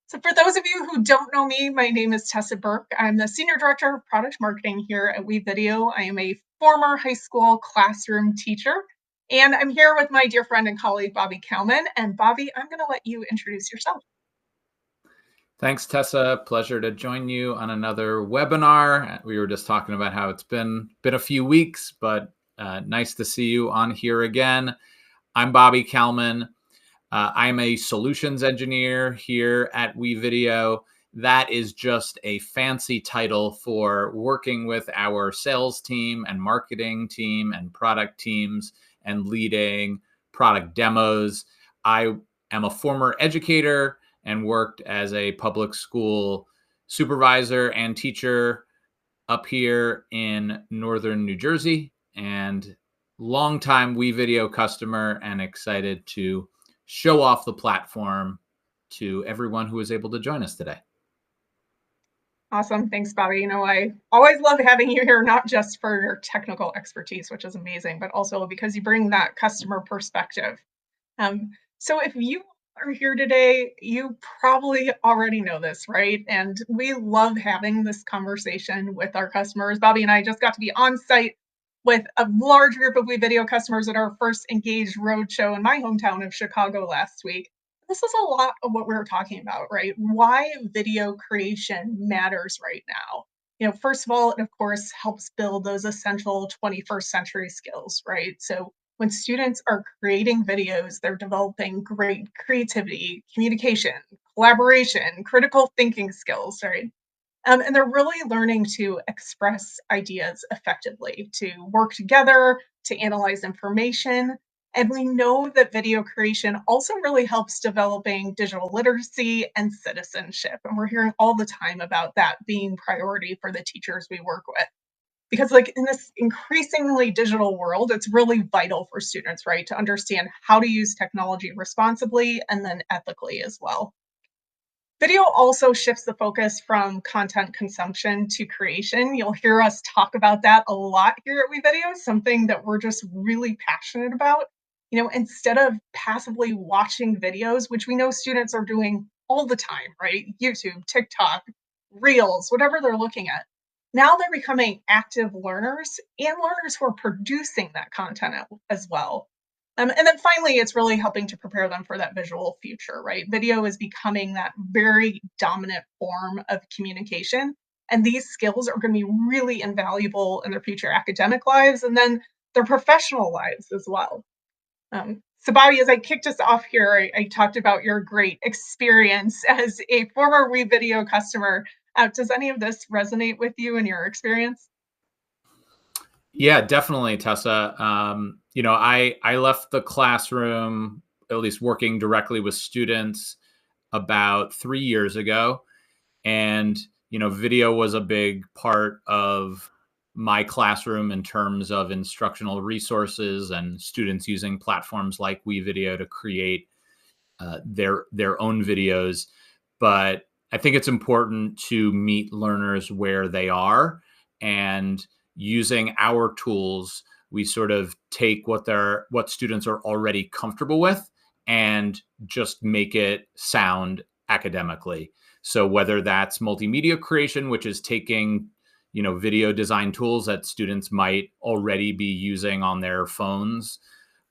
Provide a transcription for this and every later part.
So, for those of you who don't know me, my name is Tessa Burke. I'm the Senior Director of Product Marketing here at WeVideo. I am a former high school classroom teacher, and I'm here with my dear friend and colleague, Bobby Kalman. And Bobby, I'm going to let you introduce yourself. Thanks, Tessa. Pleasure to join you on another webinar. We were just talking about how it's been a few weeks, but nice to see you on here again. I'm Bobby Kalman. I'm a solutions engineer here at WeVideo. That is just a fancy title for working with our sales team and marketing team and product teams and leading product demos. I am a former educator and worked as a public school supervisor and teacher up here in northern New Jersey, and longtime WeVideo customer, and excited to show off the platform to everyone who was able to join us today. Awesome. Thanks, Bobby. I always love having you here, not just for your technical expertise, which is amazing, but also because you bring that customer perspective. So if you are here today, you probably already know this, right? And we love having this conversation with our customers. Bobby and I just got to be on site with a large group of WeVideo customers at our first Engaged Roadshow in my hometown of Chicago last week. This is a lot of what we're talking about, right? Why video creation matters right now. First of all, it of course helps build those essential 21st century skills, right? So when students are creating videos, they're developing great creativity, communication, collaboration, critical thinking skills, right? And they're really learning to express ideas effectively, to work together, to analyze information. And we know that video creation also really helps developing digital literacy and citizenship. And we're hearing all the time about that being priority for the teachers we work with. Because in this increasingly digital world, it's really vital for students, right, to understand how to use technology responsibly and then ethically as well. Video also shifts the focus from content consumption to creation. You'll hear us talk about that a lot here at WeVideo, something that we're just really passionate about. Instead of passively watching videos, which we know students are doing all the time, right? YouTube, TikTok, Reels, whatever they're looking at. Now they're becoming active learners and learners who are producing that content as well. And then finally, it's really helping to prepare them for that visual future, right? Video is becoming that very dominant form of communication. And these skills are going to be really invaluable in their future academic lives and then their professional lives as well. So Bobby, as I kicked us off here, I talked about your great experience as a former WeVideo customer. Does any of this resonate with you and your experience? Yeah, definitely, Tessa. I left the classroom, at least working directly with students, about 3 years ago. And, video was a big part of my classroom in terms of instructional resources and students using platforms like WeVideo to create their own videos. But I think it's important to meet learners where they are, and using our tools, we sort of take what students are already comfortable with and just make it sound academically. So whether that's multimedia creation, which is taking video design tools that students might already be using on their phones,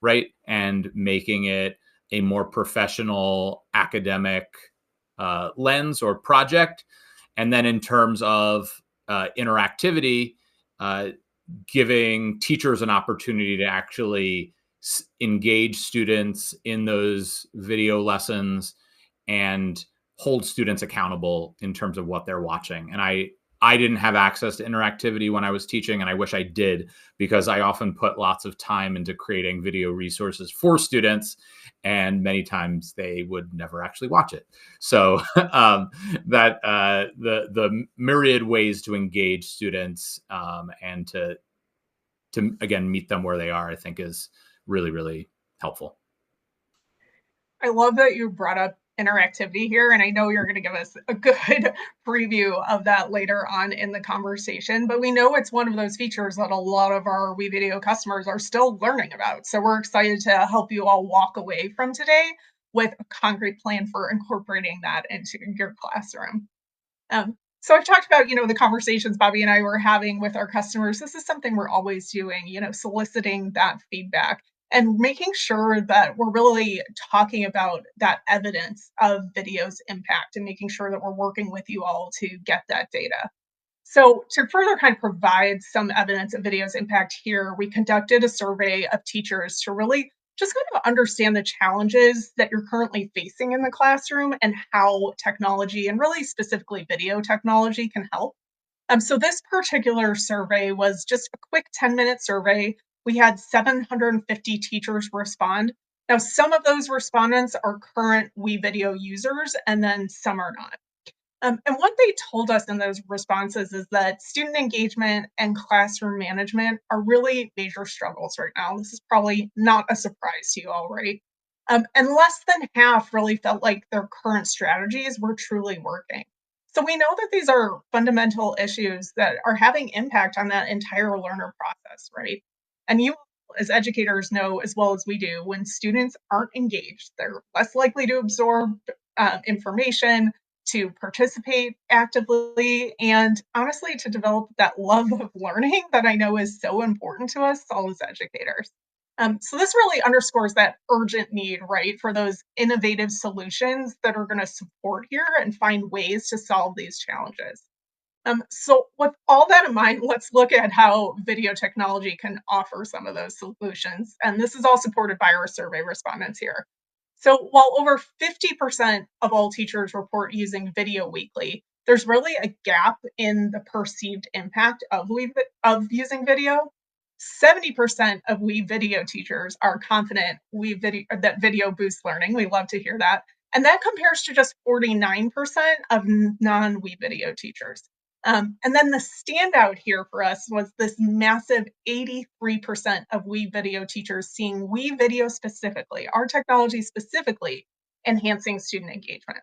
right, and making it a more professional academic lens or project. And then in terms of interactivity, giving teachers an opportunity to actually engage students in those video lessons and hold students accountable in terms of what they're watching. And I didn't have access to interactivity when I was teaching, and I wish I did, because I often put lots of time into creating video resources for students, and many times they would never actually watch it. So the myriad ways to engage students and to again meet them where they are, I think, is really, really helpful. I love that you brought up interactivity here, and I know you're going to give us a good preview of that later on in the conversation, but we know it's one of those features that a lot of our WeVideo customers are still learning about. So we're excited to help you all walk away from today with a concrete plan for incorporating that into your classroom. So I've talked about, the conversations Bobby and I were having with our customers. This is something we're always doing, soliciting that feedback and making sure that we're really talking about that evidence of video's impact and making sure that we're working with you all to get that data. So, to further kind of provide some evidence of video's impact here, we conducted a survey of teachers to really just kind of understand the challenges that you're currently facing in the classroom and how technology and really specifically video technology can help. So, this particular survey was just a quick 10-minute survey. We had 750 teachers respond. Now, some of those respondents are current WeVideo users, and then some are not. And what they told us in those responses is that student engagement and classroom management are really major struggles right now. This is probably not a surprise to you all, right? And less than half really felt like their current strategies were truly working. So we know that these are fundamental issues that are having impact on that entire learner process, right? And you as educators know as well as we do, when students aren't engaged, they're less likely to absorb information, to participate actively, and honestly, to develop that love of learning that I know is so important to us all as educators. So, this really underscores that urgent need, right, for those innovative solutions that are going to support here and find ways to solve these challenges. So, with all that in mind, let's look at how video technology can offer some of those solutions. And this is all supported by our survey respondents here. So, while over 50% of all teachers report using video weekly, there's really a gap in the perceived impact of using video. 70% of we video teachers are confident that video boosts learning. We love to hear that. And that compares to just 49% of non we video teachers. And then the standout here for us was this massive 83% of WeVideo teachers seeing WeVideo specifically, our technology specifically, enhancing student engagement.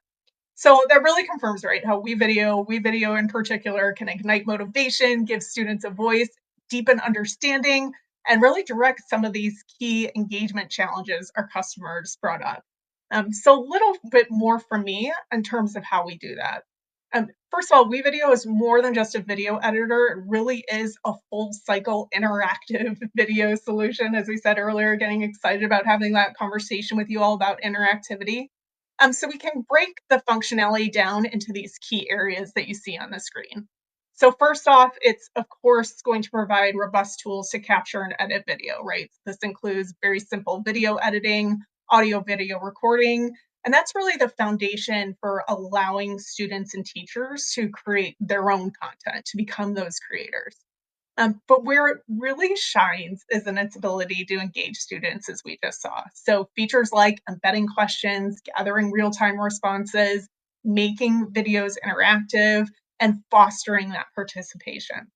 So that really confirms, right, how WeVideo in particular, can ignite motivation, give students a voice, deepen understanding, and really direct some of these key engagement challenges our customers brought up. So a little bit more from me in terms of how we do that. First of all, WeVideo is more than just a video editor. It really is a full cycle interactive video solution. As we said earlier, getting excited about having that conversation with you all about interactivity. So we can break the functionality down into these key areas that you see on the screen. So first off, it's of course going to provide robust tools to capture and edit video, right? This includes very simple video editing, audio video recording, and that's really the foundation for allowing students and teachers to create their own content, to become those creators. But where it really shines is in its ability to engage students, as we just saw. So features like embedding questions, gathering real-time responses, making videos interactive, and fostering that participation.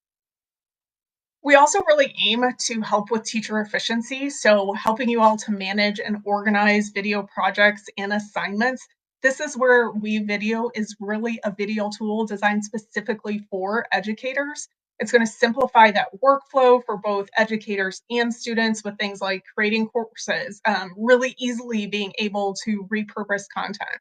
We also really aim to help with teacher efficiency, so helping you all to manage and organize video projects and assignments. This is where WeVideo is really a video tool designed specifically for educators. It's going to simplify that workflow for both educators and students with things like creating courses, really easily being able to repurpose content.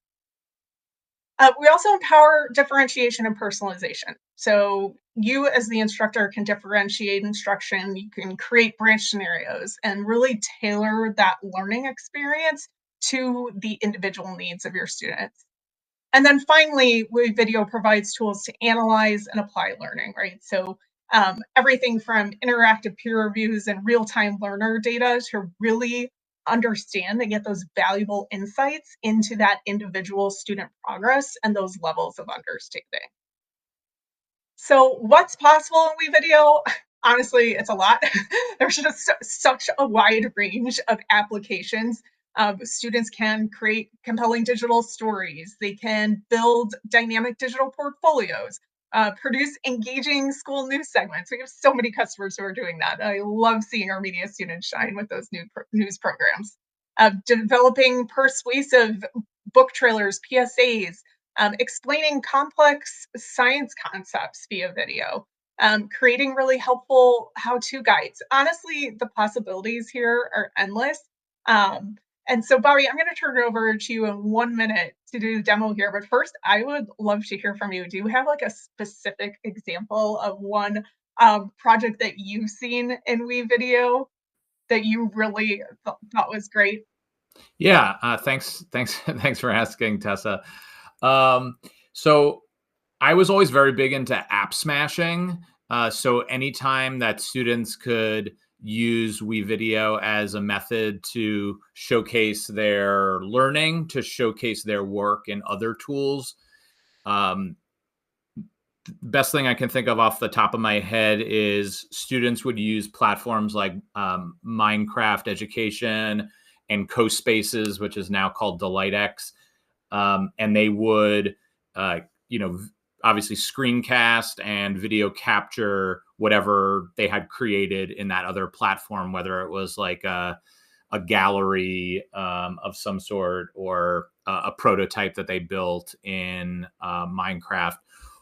We also empower differentiation and personalization. So you as the instructor can differentiate instruction, you can create branch scenarios and really tailor that learning experience to the individual needs of your students. And then finally, video provides tools to analyze and apply learning, right? So everything from interactive peer reviews and real-time learner data to really understand and get those valuable insights into that individual student progress and those levels of understanding. So what's possible in WeVideo? Honestly, it's a lot. There's just such a wide range of applications. Students can create compelling digital stories. They can build dynamic digital portfolios, produce engaging school news segments. We have so many customers who are doing that. I love seeing our media students shine with those news programs. Developing persuasive book trailers, PSAs, explaining complex science concepts via video, creating really helpful how to guides. Honestly, the possibilities here are endless. Um, And so, Bobby, I'm going to turn it over to you in 1 minute to do the demo here. But first, I would love to hear from you. Do you have like a specific example of one project that you've seen in WeVideo that you really thought was great? Yeah, thanks for asking, Tessa. So I was always very big into app smashing. So anytime that students could use WeVideo as a method to showcase their learning, to showcase their work in other tools, um, best thing I can think of off the top of my head is students would use platforms like Minecraft Education and CoSpaces, which is now called DelightX, and they would, you know, obviously screencast and video capture whatever they had created in that other platform, whether it was like a gallery of some sort or a prototype that they built in Minecraft.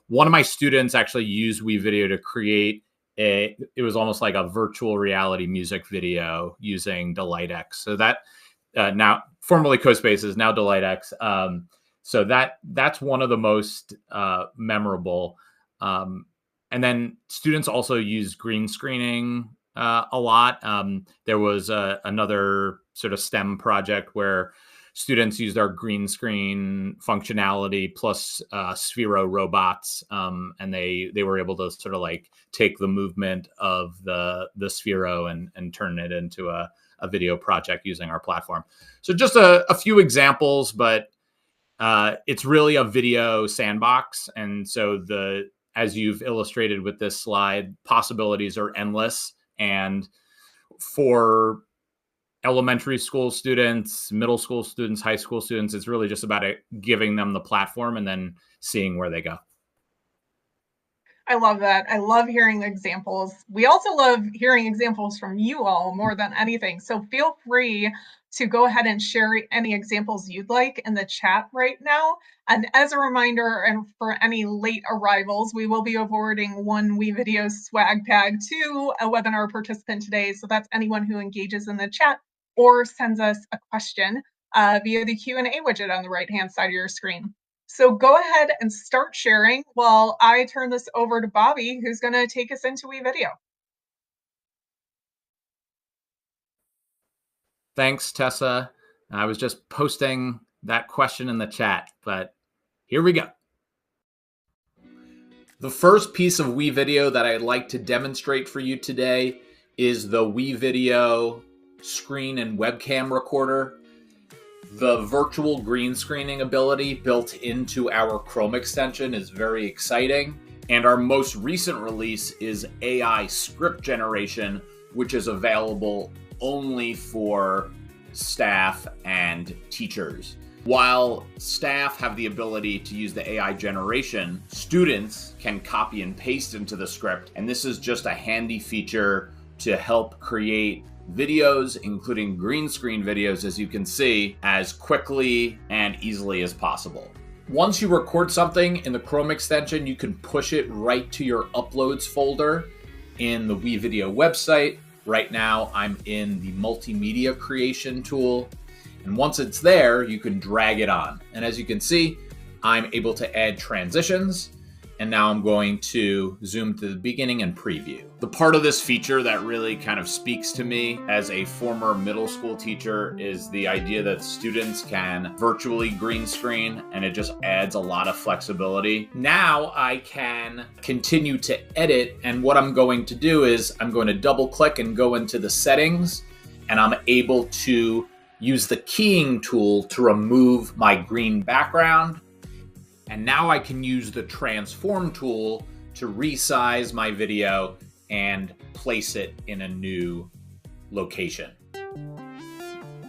One of my students actually used WeVideo to create it was almost like a virtual reality music video using DelightX. So that now formerly CoSpaces, now DelightX. So that's one of the most memorable. And then students also use green screening a lot. There was another sort of STEM project where students used our green screen functionality plus Sphero robots, and they were able to sort of like take the movement of the Sphero and turn it into a video project using our platform. So just a few examples, but it's really a video sandbox. And so as you've illustrated with this slide, possibilities are endless. And for elementary school students, middle school students, high school students, it's really just about giving them the platform and then seeing where they go. I love that. I love hearing examples. We also love hearing examples from you all more than anything. So feel free to go ahead and share any examples you'd like in the chat right now. And as a reminder, and for any late arrivals, we will be awarding one WeVideo swag bag to a webinar participant today. So that's anyone who engages in the chat or sends us a question via the Q&A widget on the right-hand side of your screen. So go ahead and start sharing while I turn this over to Bobby, who's going to take us into WeVideo. Thanks, Tessa. I was just posting that question in the chat, but here we go. The first piece of WeVideo that I'd like to demonstrate for you today is the WeVideo screen and webcam recorder. The virtual green screening ability built into our Chrome extension is very exciting. And our most recent release is AI script generation, which is available only for staff and teachers. While staff have the ability to use the AI generation, students can copy and paste into the script. And this is just a handy feature to help create videos, including green screen videos, as you can see, as quickly and easily as possible. Once you record something in the Chrome extension, you can push it right to your uploads folder in the WeVideo website. Right now, I'm in the multimedia creation tool. And once it's there, you can drag it on. And as you can see, I'm able to add transitions. And now I'm going to zoom to the beginning and preview. The part of this feature that really kind of speaks to me as a former middle school teacher is the idea that students can virtually green screen, and it just adds a lot of flexibility. Now I can continue to edit, and what I'm going to do is I'm going to double click and go into the settings, and I'm able to use the keying tool to remove my green background. And now I can use the transform tool to resize my video and place it in a new location.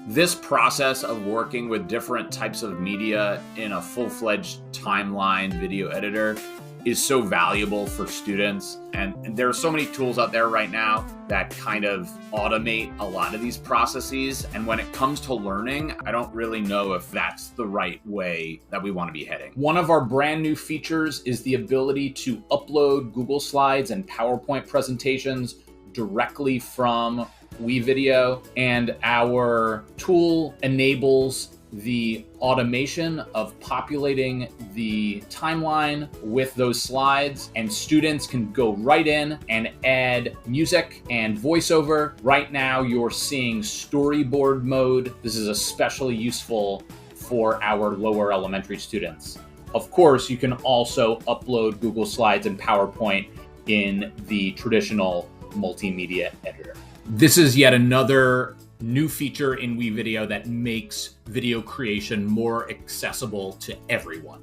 This process of working with different types of media in a full-fledged timeline video editor is so valuable for students. And there are so many tools out there right now that kind of automate a lot of these processes. And when it comes to learning, I don't really know if that's the right way that we want to be heading. One of our brand new features is the ability to upload Google Slides and PowerPoint presentations directly from WeVideo, and our tool enables the automation of populating the timeline with those slides, and students can go right in and add music and voiceover. Right now, you're seeing storyboard mode. This is especially useful for our lower elementary students. Of course, you can also upload Google Slides and PowerPoint in the traditional multimedia editor. This is yet another new feature in WeVideo that makes video creation more accessible to everyone.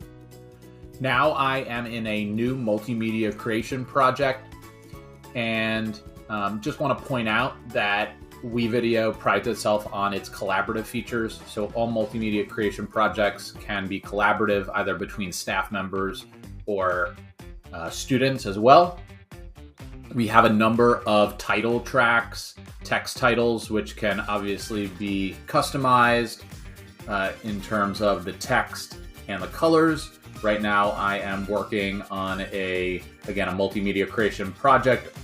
Now I am in a new multimedia creation project, and just want to point out that WeVideo prides itself on its collaborative features. So all multimedia creation projects can be collaborative, either between staff members or students as well. We have a number of title tracks, text titles, which can obviously be customized in terms of the text and the colors. Right now, I am working on a multimedia creation project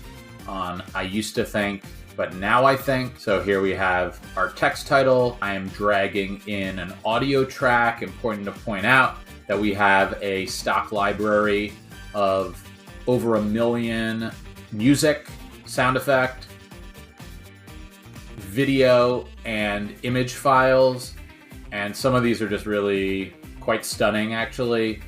on I used to think, but now I think. So here we have our text title. I am dragging in an audio track. Important to point out that we have a stock library of over 1 million music, sound effect, video, and image files. And some of these are just really quite stunning, actually.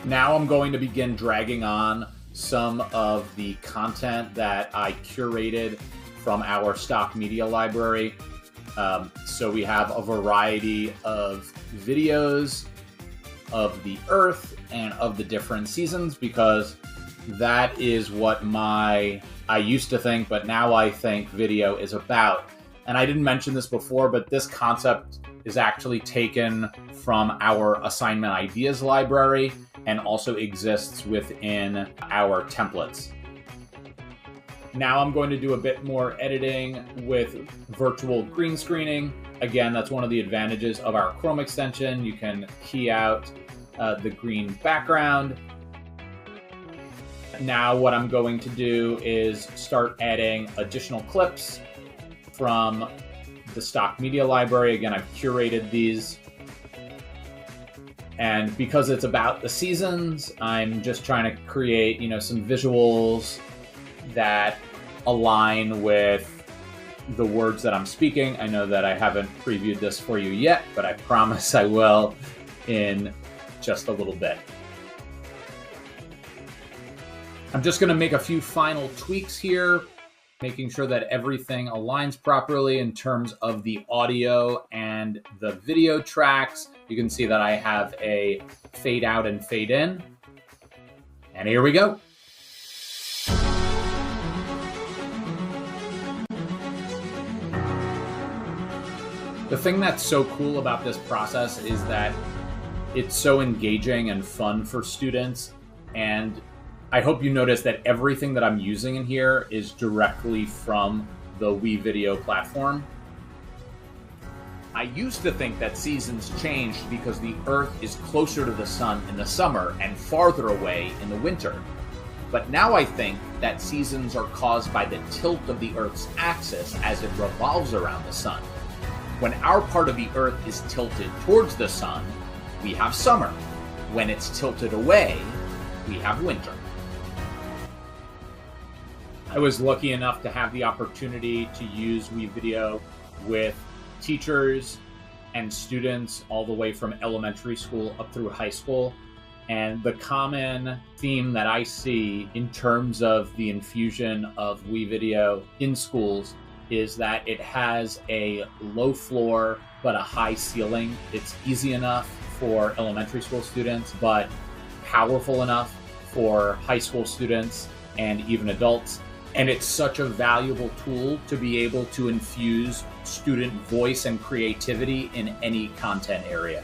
Now I'm going to begin dragging on some of the content that I curated from our stock media library. So we have a variety of videos of the Earth and of the different seasons, because that is what I used to think, but now I think video is about. And I didn't mention this before, but this concept is actually taken from our assignment ideas library and also exists within our templates. Now I'm going to do a bit more editing with virtual green screening. Again, that's one of the advantages of our Chrome extension. You can key out the green background. Now what I'm going to do is start adding additional clips from the stock media library. Again, I've curated these. And because it's about the seasons, I'm just trying to create, some visuals that align with the words that I'm speaking. I know that I haven't previewed this for you yet, but I promise I will in just a little bit. I'm just going to make a few final tweaks here, making sure that everything aligns properly in terms of the audio and the video tracks. You can see that I have a fade out and fade in. And here we go. The thing that's so cool about this process is that it's so engaging and fun for students. And I hope you notice that everything that I'm using in here is directly from the WeVideo platform. I used to think that seasons changed because the Earth is closer to the sun in the summer and farther away in the winter. But now I think that seasons are caused by the tilt of the Earth's axis as it revolves around the sun. When our part of the Earth is tilted towards the sun, we have summer. When it's tilted away, we have winter. I was lucky enough to have the opportunity to use WeVideo with teachers and students all the way from elementary school up through high school. And the common theme that I see in terms of the infusion of WeVideo in schools is that it has a low floor but a high ceiling. It's easy enough for elementary school students, but powerful enough for high school students and even adults. And it's such a valuable tool to be able to infuse student voice and creativity in any content area.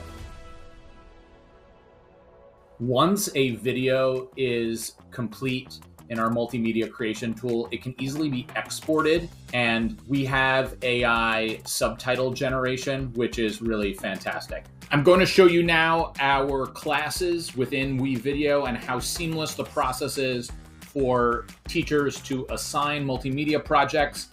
Once a video is complete in our multimedia creation tool, it can easily be exported, and we have AI subtitle generation, which is really fantastic. I'm going to show you now our classes within WeVideo and how seamless the process is for teachers to assign multimedia projects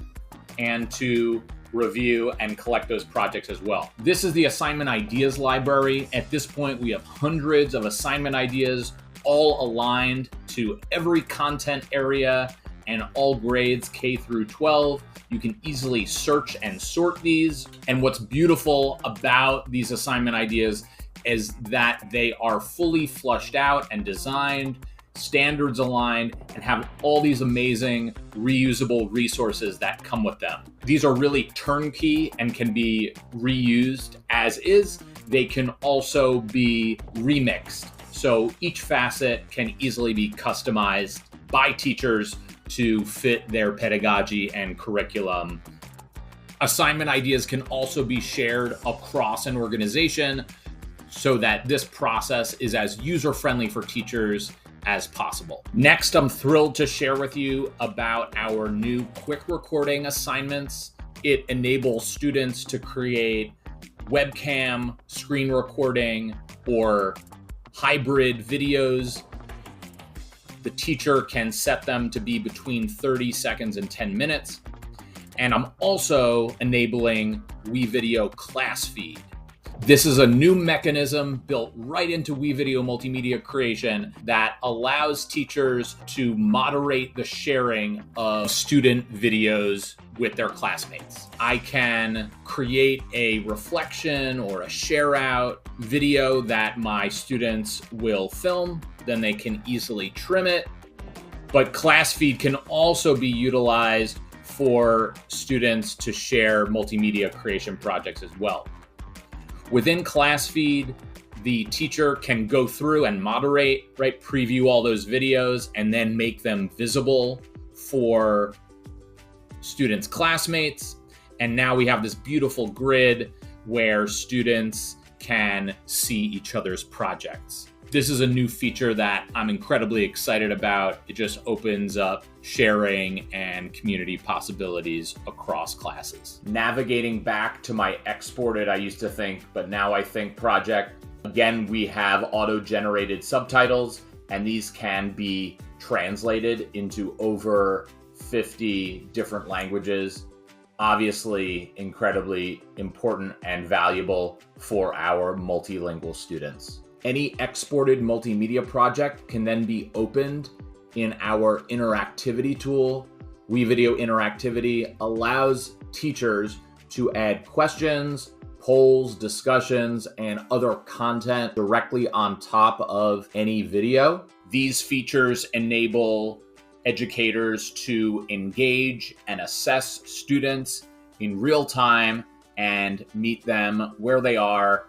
and to review and collect those projects as well. This is the assignment ideas library. At this point, we have hundreds of assignment ideas, all aligned to every content area and all grades K through 12. You can easily search and sort these. And what's beautiful about these assignment ideas is that they are fully flushed out and designed, standards aligned, and have all these amazing reusable resources that come with them. These are really turnkey and can be reused as is. They can also be remixed. So each facet can easily be customized by teachers to fit their pedagogy and curriculum. Assignment ideas can also be shared across an organization so that this process is as user-friendly for teachers as possible. Next, I'm thrilled to share with you about our new quick recording assignments. It enables students to create webcam, screen recording, or hybrid videos. The teacher can set them to be between 30 seconds and 10 minutes. And I'm also enabling WeVideo class feed. This is a new mechanism built right into WeVideo multimedia creation that allows teachers to moderate the sharing of student videos with their classmates. I can create a reflection or a share out video that my students will film, then they can easily trim it. But class feed can also be utilized for students to share multimedia creation projects as well. Within class feed, the teacher can go through and moderate, right? Preview all those videos and then make them visible for students' classmates. And now we have this beautiful grid where students can see each other's projects. This is a new feature that I'm incredibly excited about. It just opens up sharing and community possibilities across classes. Navigating back to my exported, I used to think, but now I think project. Again, we have auto-generated subtitles, and these can be translated into over 50 different languages. Obviously, incredibly important and valuable for our multilingual students. Any exported multimedia project can then be opened in our interactivity tool. WeVideo Interactivity allows teachers to add questions, polls, discussions, and other content directly on top of any video. These features enable educators to engage and assess students in real time and meet them where they are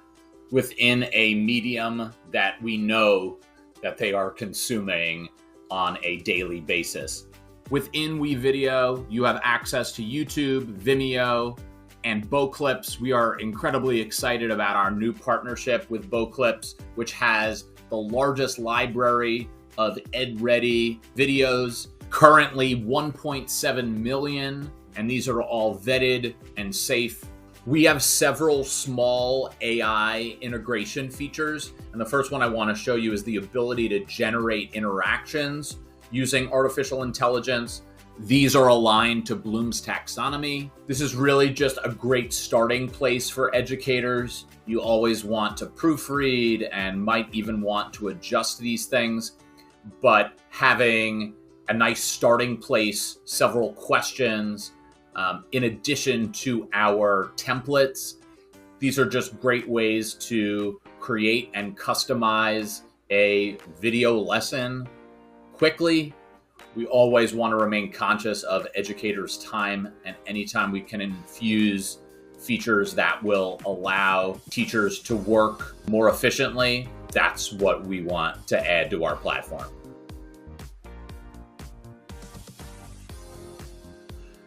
within a medium that we know that they are consuming on a daily basis. Within WeVideo, you have access to YouTube, Vimeo, and Boclips. We are incredibly excited about our new partnership with Boclips, which has the largest library of ed-ready videos, currently 1.7 million, and these are all vetted and safe. We have several small AI integration features, and the first one I want to show you is the ability to generate interactions using artificial intelligence. These are aligned to Bloom's taxonomy. This is really just a great starting place for educators. You always want to proofread and might even want to adjust these things, but having a nice starting place, several questions, in addition to our templates. These are just great ways to create and customize a video lesson quickly. We always want to remain conscious of educators' time, and anytime we can infuse features that will allow teachers to work more efficiently, that's what we want to add to our platform.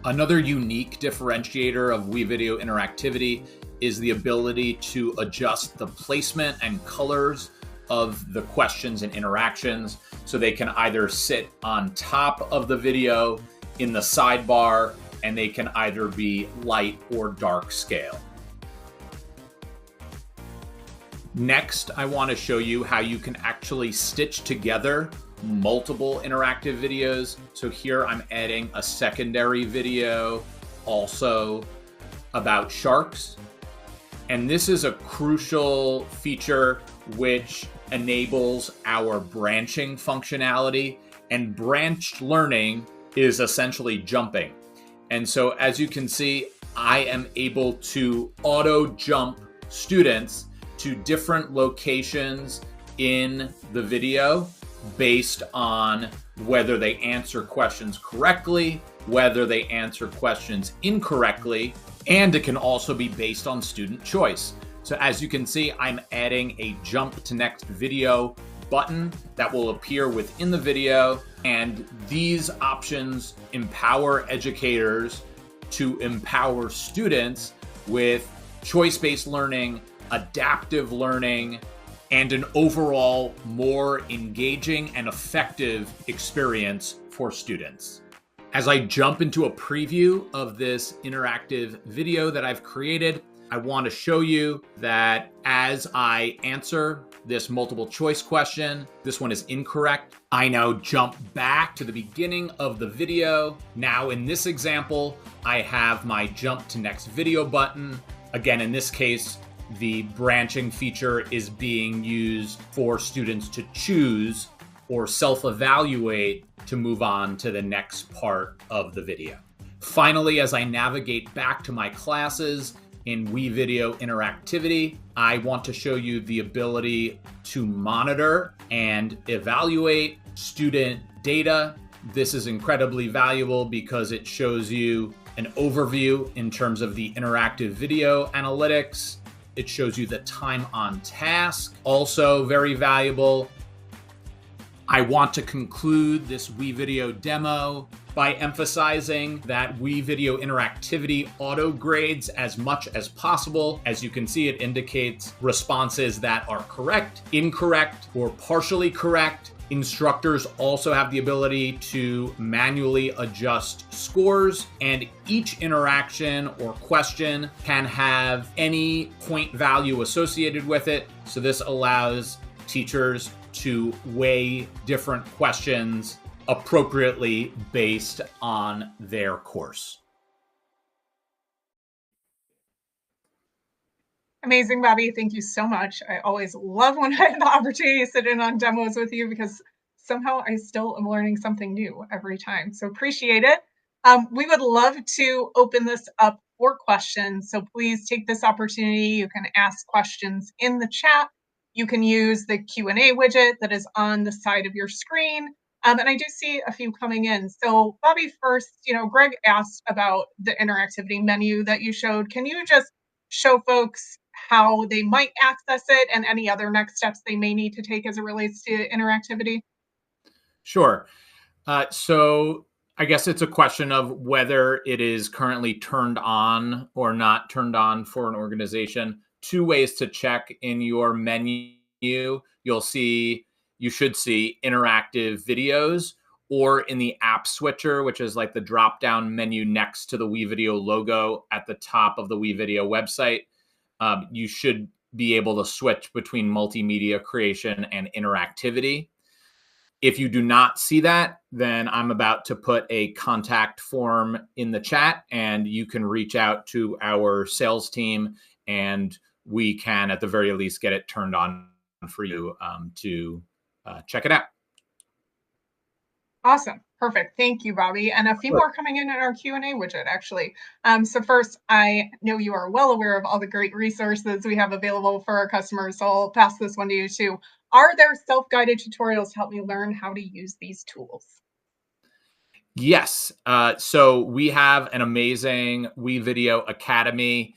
Another unique differentiator of WeVideo Interactivity is the ability to adjust the placement and colors of the questions and interactions. So they can either sit on top of the video in the sidebar, and they can either be light or dark scale. Next, I want to show you how you can actually stitch together multiple interactive videos. So here I'm adding a secondary video also about sharks. And this is a crucial feature which enables our branching functionality. And branched learning is essentially jumping. And so as you can see, I am able to auto jump students to different locations in the video based on whether they answer questions correctly, whether they answer questions incorrectly, and it can also be based on student choice. So as you can see, I'm adding a jump to next video button that will appear within the video, and these options empower educators to empower students with choice-based learning, adaptive learning, and an overall more engaging and effective experience for students. As I jump into a preview of this interactive video that I've created, I want to show you that as I answer this multiple choice question, this one is incorrect. I now jump back to the beginning of the video. Now in this example, I have my jump to next video button. Again, in this case, the branching feature is being used for students to choose or self-evaluate to move on to the next part of the video. Finally, as I navigate back to my classes in WeVideo interactivity, I want to show you the ability to monitor and evaluate student data. This is incredibly valuable because it shows you an overview in terms of the interactive video analytics. It shows you the time on task, also very valuable. I want to conclude this WeVideo demo by emphasizing that WeVideo interactivity auto grades as much as possible. As you can see, it indicates responses that are correct, incorrect, or partially correct. Instructors also have the ability to manually adjust scores, and each interaction or question can have any point value associated with it. So this allows teachers to weigh different questions appropriately based on their course. Amazing, Bobby. Thank you so much. I always love when I have the opportunity to sit in on demos with you because somehow I still am learning something new every time. So appreciate it. We would love to open this up for questions. So please take this opportunity. You can ask questions in the chat. You can use the Q&A widget that is on the side of your screen. And I do see a few coming in. So Bobby, first, Greg asked about the interactivity menu that you showed. Can you just show folks how they might access it and any other next steps they may need to take as it relates to interactivity? Sure. So I guess it's a question of whether it is currently turned on or not turned on for an organization. Two ways to check in your menu. You should see interactive videos, or in the app switcher, which is like the drop-down menu next to the WeVideo logo at the top of the WeVideo website. You should be able to switch between multimedia creation and interactivity. If you do not see that, then I'm about to put a contact form in the chat, and you can reach out to our sales team, and we can, at the very least, get it turned on for you to check it out. Awesome. Perfect. Thank you, Bobby. And a few more coming in our Q&A widget, actually. So first, I know you are well aware of all the great resources we have available for our customers, so I'll pass this one to you too. Are there self-guided tutorials to help me learn how to use these tools? Yes. So we have an amazing WeVideo Academy,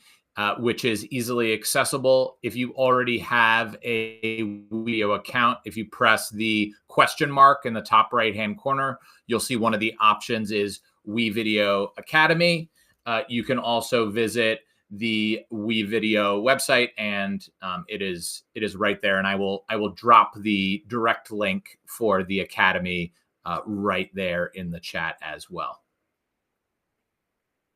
which is easily accessible. If you already have a WeVideo account, if you press the question mark in the top right-hand corner, you'll see one of the options is WeVideo Academy. You can also visit the WeVideo website, and it is right there. And I will drop the direct link for the Academy right there in the chat as well.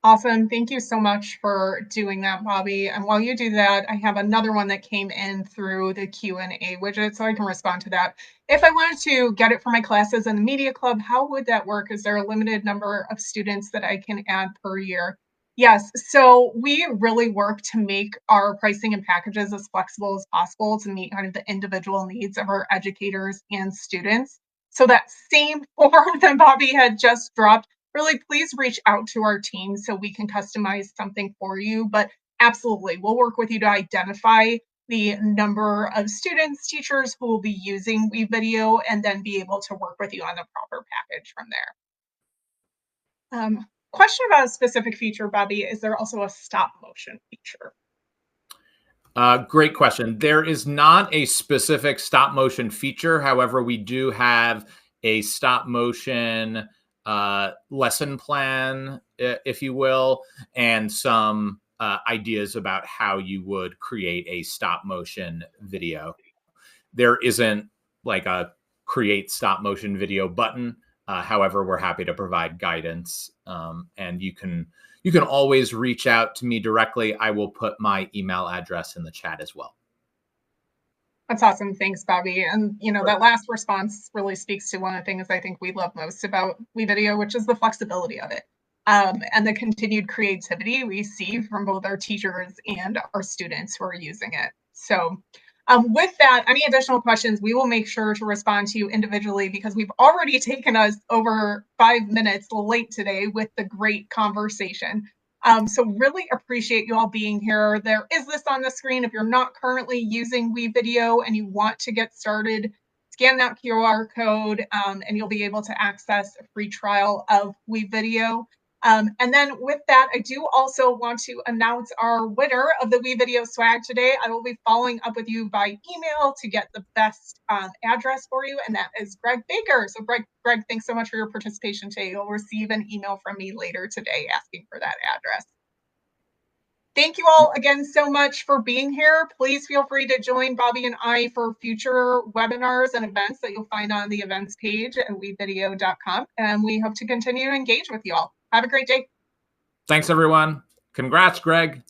Awesome. Thank you so much for doing that, Bobby. And while you do that, I have another one that came in through the Q&A widget, so I can respond to that. If I wanted to get it for my classes in the Media Club, how would that work? Is there a limited number of students that I can add per year? Yes. So we really work to make our pricing and packages as flexible as possible to meet kind of the individual needs of our educators and students. So that same form that Bobby had just dropped, really please reach out to our team so we can customize something for you. But absolutely, we'll work with you to identify the number of students, teachers who will be using WeVideo, and then be able to work with you on the proper package from there. Question about a specific feature, Bobby. Is there also a stop motion feature? Great question. There is not a specific stop motion feature. However, we do have a stop motion lesson plan, if you will, and some ideas about how you would create a stop motion video. There isn't like a create stop motion video button. However, we're happy to provide guidance, and you can always reach out to me directly. I will put my email address in the chat as well. That's awesome. Thanks, Bobby. And that last response really speaks to one of the things I think we love most about WeVideo, which is the flexibility of it, and the continued creativity we see from both our teachers and our students who are using it. So with that, any additional questions, we will make sure to respond to you individually, because we've already taken us over 5 minutes late today with the great conversation. So really appreciate you all being here. There is this on the screen. If you're not currently using WeVideo and you want to get started, scan that QR code and you'll be able to access a free trial of WeVideo. And then with that, I do also want to announce our winner of the WeVideo swag today. I will be following up with you by email to get the best address for you, and that is Greg Baker. So Greg, thanks so much for your participation today. You'll receive an email from me later today asking for that address. Thank you all again so much for being here. Please feel free to join Bobby and I for future webinars and events that you'll find on the events page at wevideo.com. And we hope to continue to engage with you all. Have a great day. Thanks, everyone. Congrats, Greg.